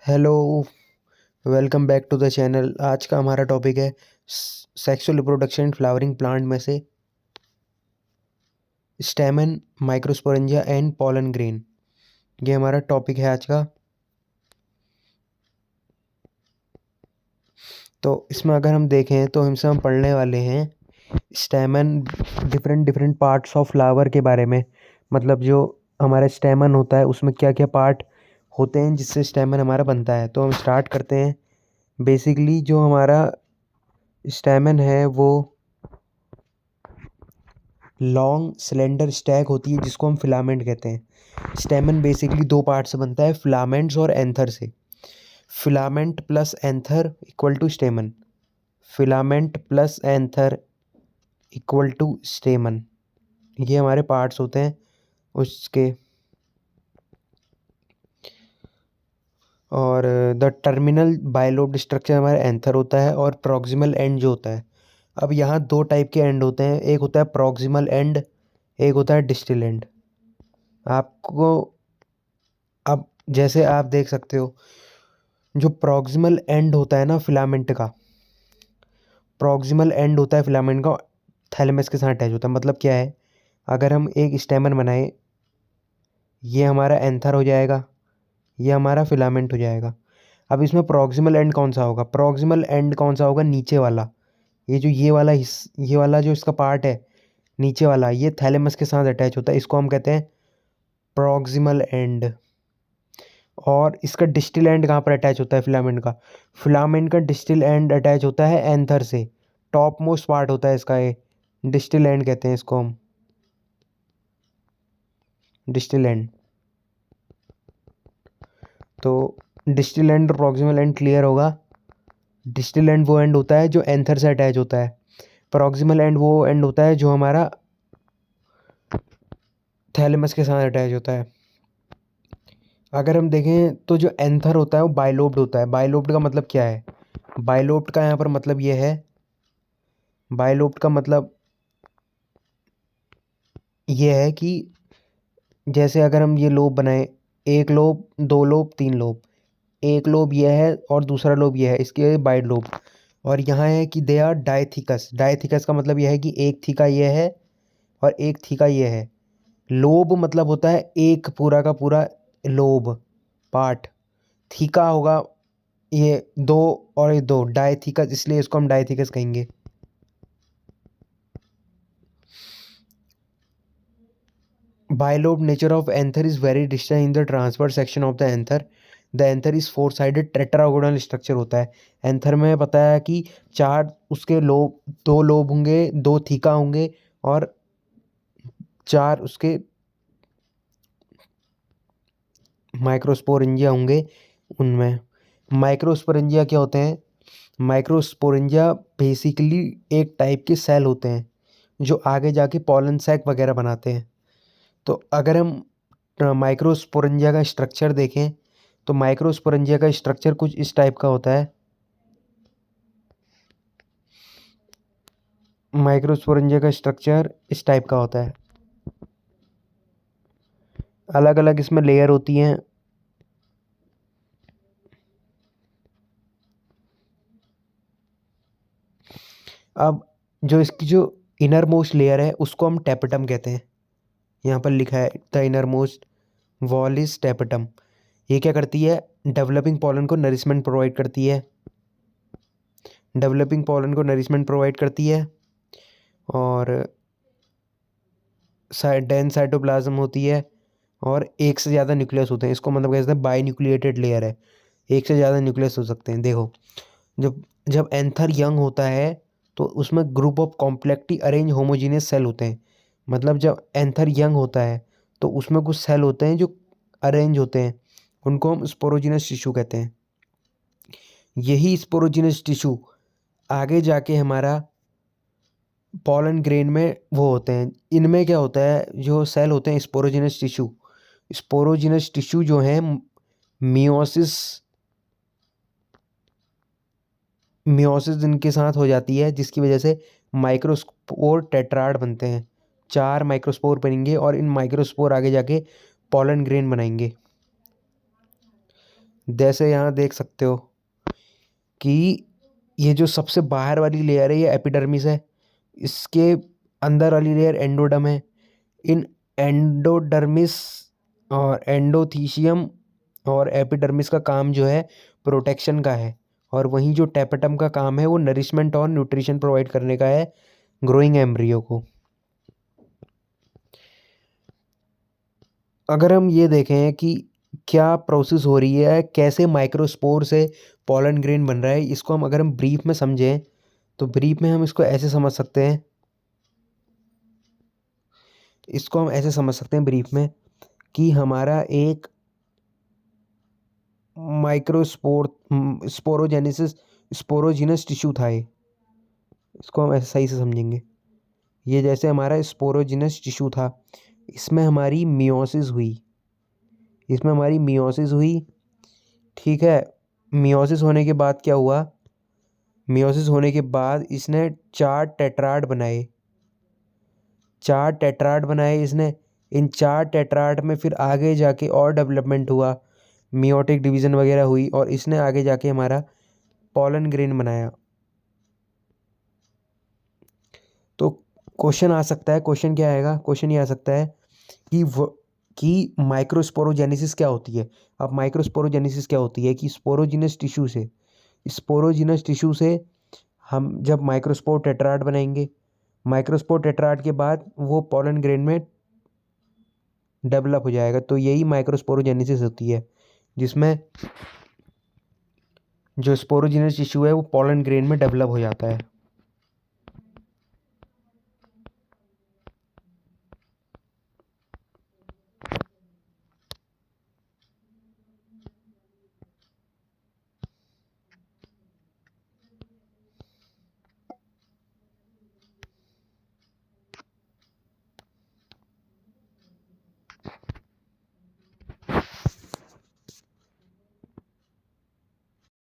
Hello. Welcome back to the channel. आज का हमारा टॉपिक है सेक्सुअल रिप्रोडक्शन फ्लावरिंग प्लांट में से स्टेमन, माइक्रोस्पोरेंजिया एंड पॉलन ग्रेन। ये हमारा टॉपिक है आज का। तो इसमें अगर हम देखें तो हम पढ़ने वाले हैं स्टेमन, different different parts of flower के बारे में। मतलब जो हमारा स्टेमन होता है उसमें क्या क्या पार्ट होते हैं जिससे स्टेमन हमारा बनता है। तो हम स्टार्ट करते हैं। बेसिकली जो हमारा स्टेमन है वो लॉन्ग सिलेंडर स्टैक होती है जिसको हम फिलामेंट कहते हैं। स्टेमन बेसिकली दो पार्ट से बनता है, फिलामेंट्स और एंथर से। Filament plus anther equal to stamen. Filament plus anther equal to stamen. ये हमारे पार्ट्स होते हैं उसके। और द टर्मिनल बाइलोब्ड स्ट्रक्चर हमारा एंथर होता है और प्रॉक्सिमल एंड जो होता है। अब यहाँ दो टाइप के एंड होते हैं, एक होता है प्रॉक्सिमल एंड, एक होता है डिस्टल एंड। आपको अब जैसे आप देख सकते हो, जो प्रॉक्सिमल एंड होता है ना फिलामेंट का, प्रॉक्सिमल एंड होता है फिलामेंट का थैलेमस के साथ अटैच होता है। मतलब क्या है, अगर हम एक स्टेमन बनाए, ये हमारा एंथर हो जाएगा, ये हमारा फिलामेंट हो जाएगा। अब इसमें प्रॉक्सिमल एंड कौन सा होगा? प्रॉक्सिमल एंड कौन सा होगा? नीचे वाला। ये जो ये वाला जो इसका पार्ट है नीचे वाला, ये थैलेमस के साथ अटैच होता है, इसको हम कहते हैं प्रॉक्सिमल एंड। और इसका डिस्टल एंड कहाँ पर अटैच होता है फिलामेंट का? फिलामेंट का डिस्टल एंड अटैच होता है एंथर से। टॉप मोस्ट पार्ट होता है इसका, ये डिस्टल एंड कहते हैं इसको हम, डिस्टल एंड। तो डिस्टल एंड और प्रॉक्सिमल एंड क्लियर होगा। डिस्टल एंड वो एंड होता है जो एंथर से अटैच होता है, प्रॉक्सिमल एंड वो एंड होता है जो हमारा थैलेमस के साथ अटैच होता है। अगर हम देखें तो जो एंथर होता है वो बाइलोब्ड होता है। बाइलोब्ड का मतलब क्या है? बाइलोब्ड का यहाँ पर मतलब ये है, बाइलोब्ड का मतलब ये है कि जैसे अगर हम ये लोब बनाए, एक लोब, दो लोब, तीन लोब। एक लोब ये है और दूसरा लोब ये है, इसके बाइड लोब। और यहाँ है कि दे आर डायथिकस। डायथिकस का मतलब यह है कि एक थीका ये है और एक थीका ये है। लोब मतलब होता है एक पूरा का पूरा लोब पार्ट। थीका होगा ये दो, और ये दो, डायथिकस, इसलिए इसको हम डायथिकस कहेंगे। Bilobed nature of anther is very distinct in the transverse section of the anther. The anther is four sided tetragonal structure होता है। एंथर में पता है कि चार उसके लोब, दो लोब होंगे, दो थीका होंगे और चार उसके माइक्रोस्पोरेंजिया होंगे। उनमें माइक्रोस्पोरेंजिया क्या होते हैं? माइक्रोस्पोरेंजिया बेसिकली एक टाइप के सेल होते हैं जो आगे जाके पॉलन सैक वगैरह बनाते हैं। तो अगर हम माइक्रोस्पोरेंजिया का स्ट्रक्चर देखें तो माइक्रोस्पोरेंजिया का स्ट्रक्चर कुछ इस टाइप का होता है। माइक्रोस्पोरेंजिया का स्ट्रक्चर इस टाइप का होता है। अलग अलग इसमें लेयर होती हैं। अब जो इसकी जो इनर मोस्ट लेयर है उसको हम टेपेटम कहते हैं। यहाँ पर लिखा है the inner most wall is tapetum. ये क्या करती है? डेवलपिंग पॉलन को नरिशमेंट प्रोवाइड करती है। डेवलपिंग पॉलन को नरिशमेंट प्रोवाइड करती है। और डेंस साइटोप्लाज्म होती है और एक से ज़्यादा न्यूक्लियस होते हैं। इसको मतलब कहते हैं बाई न्यूक्लिएटेड लेयर है, एक से ज़्यादा न्यूक्लियस हो सकते हैं। देखो, जब जब एंथर यंग होता है तो उसमें group of compactly arrange homogeneous cell होते हैं। मतलब जब एंथर यंग होता है तो उसमें कुछ सेल होते हैं जो अरेंज होते हैं, उनको हम स्पोरोजिनस टिश्यू कहते हैं। यही स्पोरोजिनस टिश्यू आगे जाके हमारा पॉलन ग्रेन में वो होते हैं। इनमें क्या होता है, जो सेल होते हैं स्पोरोजिनस टिश्यू, स्पोरोजिनस टिश्यू जो है मियोसिस मियोसिस इनके साथ हो जाती है, जिसकी वजह से माइक्रोस्पोर टेट्राड बनते हैं। चार माइक्रोस्पोर बनेंगे और इन माइक्रोस्पोर आगे जाके पॉलन ग्रेन बनाएंगे। जैसे यहाँ देख सकते हो कि ये जो सबसे बाहर वाली लेयर है ये एपिडर्मिस है, इसके अंदर वाली लेयर एंडोडर्म है। इन एंडोडर्मिस और एंडोथीशियम और एपिडर्मिस का काम जो है प्रोटेक्शन का है, और वहीं जो टेपेटम का काम है वो नरिशमेंट और न्यूट्रिशन प्रोवाइड करने का है ग्रोइंग एम्ब्रियो को। अगर हम ये देखें कि क्या प्रोसेस हो रही है, कैसे माइक्रोस्पोर से पॉलन ग्रेन बन रहा है, इसको हम अगर हम ब्रीफ में समझें तो ब्रीफ में हम इसको ऐसे समझ सकते हैं, ब्रीफ में कि हमारा एक माइक्रोस्पोर स्पोरोजेनेसिस स्पोरोजिनस टिश्यू था ये, इसको हम ऐसे सही से समझेंगे। ये जैसे हमारा स्पोरोजिनस टिश्यू था, इसमें हमारी मियोसिस हुई, ठीक है। मियोसिस होने के बाद क्या हुआ, मियोसिस होने के बाद इसने 4 टेट्राड बनाए इसने। इन 4 टेट्राड में फिर आगे जाके और डेवलपमेंट हुआ, मियोटिक डिवीज़न वगैरह हुई, और इसने आगे जाके हमारा पॉलन ग्रेन बनाया। तो क्वेश्चन आ सकता है, क्वेश्चन क्या आएगा, क्वेश्चन ये आ सकता है कि माइक्रोस्पोरोजेनेसिस क्या होती है। अब माइक्रोस्पोरोजेनेसिस क्या होती है कि स्पोरोजिनस टिश्यू से हम जब माइक्रोस्पोर टेट्राड बनाएंगे, माइक्रोस्पोर टेट्राड के बाद वो पॉलन ग्रेन में डेवलप हो जाएगा। तो यही माइक्रोस्पोरोजेनेसिस होती है, जिसमें जो स्पोरोजिनस टिश्यू है वो पॉलन ग्रेन में डेवलप हो जाता है।